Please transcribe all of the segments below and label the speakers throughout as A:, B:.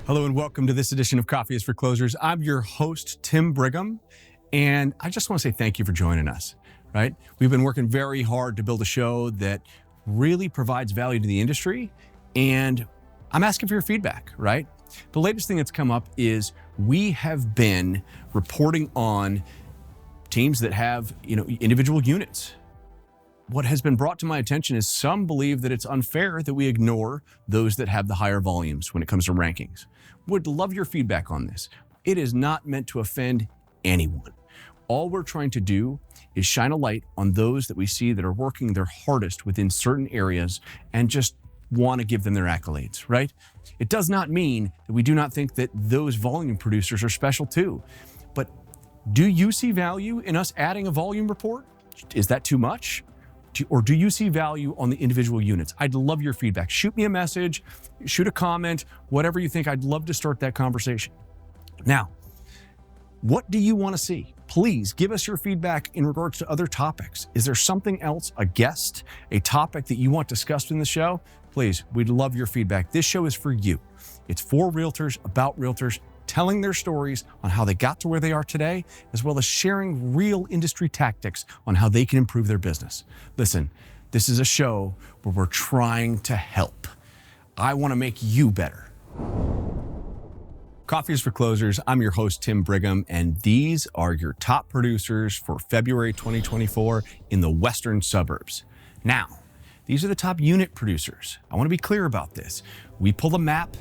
A: Hello and welcome to this edition of Coffee is for Closers. I'm your host, Tim Brigham, and I just want to say thank you for joining us, right? We've been working very hard to build a show that really provides value to the industry, and I'm asking for your feedback, right? The latest thing that's come up is we have been reporting on teams that have, individual units. What has been brought to my attention is some believe that it's unfair that we ignore those that have the higher volumes when it comes to rankings. Would love your feedback on this. It is not meant to offend anyone. All we're trying to do is shine a light on those that we see that are working their hardest within certain areas and just want to give them their accolades, right? It does not mean that we do not think that those volume producers are special too. But do you see value in us adding a volume report? Is that too much? Or do you see value on the individual units? I'd love your feedback. Shoot me a message, shoot a comment, whatever you think. I'd love to start that conversation. Now, what do you want to see? Please give us your feedback in regards to other topics. Is there something else, a guest, a topic that you want discussed in the show? Please, we'd love your feedback. This show is for you. It's for realtors, about realtors, telling their stories on how they got to where they are today, as well as sharing real industry tactics on how they can improve their business. Listen, this is a show where we're trying to help. I want to make you better. Coffee is for Closers. I'm your host, Tim Brigham, and these are your top producers for February 2024 in the western suburbs. Now, these are the top unit producers. I want to be clear about this. We pull a map,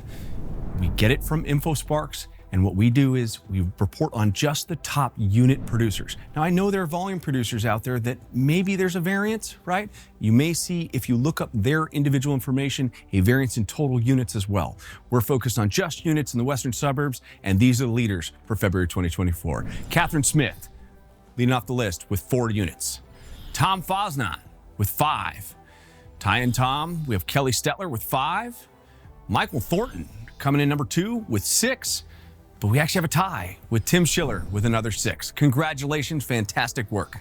A: we get it from InfoSparks, and what we do is we report on just the top unit producers. Now, I know there are volume producers out there that maybe there's a variance, right? You may see, if you look up their individual information, a variance in total units as well. We're focused on just units in the western suburbs, and these are the leaders for February 2024. Catherine Smith, leading off the list with 4 units. Tom Fosnan with 5. Ty and Tom, we have Kelly Stetler with 5. Michael Thornton coming in number 2 with 6. But we actually have a tie with Tim Schiller with another 6. Congratulations, fantastic work.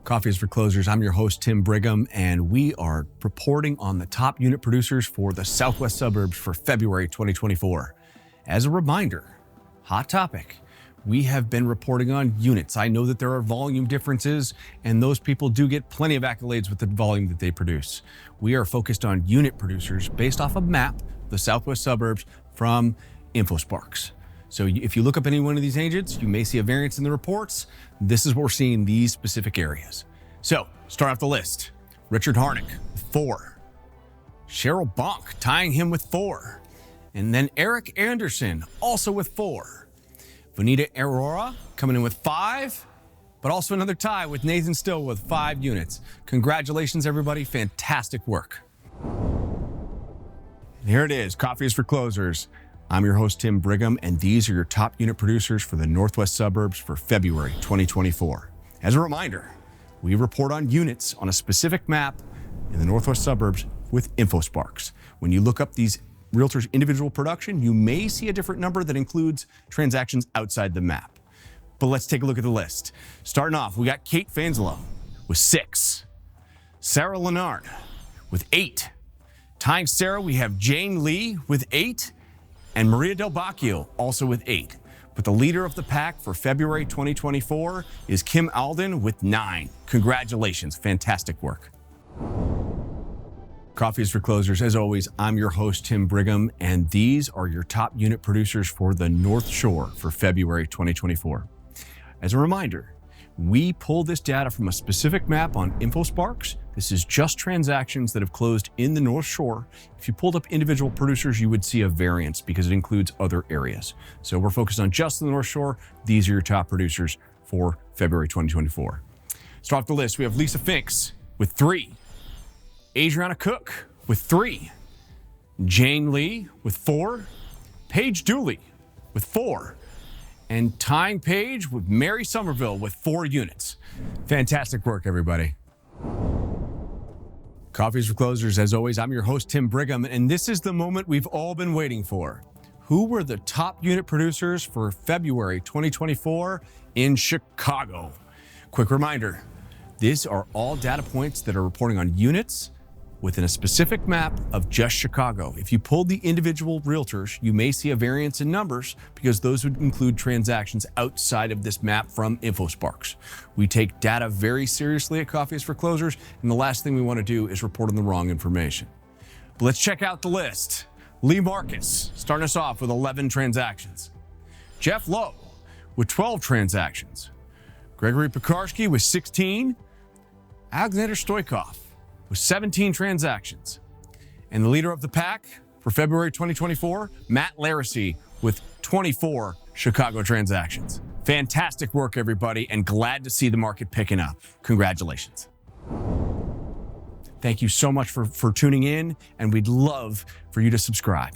A: Coffee is for Closers. I'm your host, Tim Brigham, and we are reporting on the top unit producers for the southwest suburbs for February 2024. As a reminder, hot topic, we have been reporting on units. I know that there are volume differences, and those people do get plenty of accolades with the volume that they produce. We are focused on unit producers based off a map, the southwest suburbs, from InfoSparks. So if you look up any one of these agents, you may see a variance in the reports. This is what we're seeing in these specific areas. So start off the list. Richard Harnick with 4. Cheryl Bonk tying him with 4. And then Eric Anderson also with 4. Vanita Aurora coming in with 5, but also another tie with Nathan Still with 5 units. Congratulations, everybody. Fantastic work. Here it is, Coffee is for Closers. I'm your host, Tim Brigham, and these are your top unit producers for the northwest suburbs for February 2024. As a reminder, we report on units on a specific map in the northwest suburbs with InfoSparks. When you look up these realtors' individual production, you may see a different number that includes transactions outside the map. But let's take a look at the list. Starting off, we got Kate Fanslow with 6. Sarah Lennard with 8. Tying Sarah, we have Jane Lee with 8, and Maria Del Bacchio also with 8. But the leader of the pack for February 2024 is Kim Alden with 9. Congratulations, fantastic work. Coffee is for Closers. As always, I'm your host, Tim Brigham, and these are your top unit producers for the North Shore for February 2024. As a reminder, we pull this data from a specific map on InfoSparks. This is just transactions that have closed in the North Shore. If you pulled up individual producers, you would see a variance because it includes other areas. So we're focused on just the North Shore. These are your top producers for February 2024. Start off the list. We have Lisa Finks with 3. Adriana Cook with 3. Jane Lee with 4. Paige Dooley with 4. And tying Paige with Mary Somerville with 4 units. Fantastic work, everybody. Coffees for Closers. As always, I'm your host, Tim Brigham, and this is the moment we've all been waiting for. Who were the top unit producers for February 2024 in Chicago? Quick reminder, these are all data points that are reporting on units within a specific map of just Chicago. If you pulled the individual realtors, you may see a variance in numbers because those would include transactions outside of this map from InfoSparks. We take data very seriously at Coffee is for Closers, and the last thing we want to do is report on the wrong information. But let's check out the list. Lee Marcus, starting us off with 11 transactions. Jeff Lowe with 12 transactions. Gregory Pekarsky with 16. Alexander Stoikov with 17 transactions. And the leader of the pack for February 2024, Matt Laracy with 24 Chicago transactions. Fantastic work, everybody, and glad to see the market picking up. Congratulations. Thank you so much for tuning in, and we'd love for you to subscribe.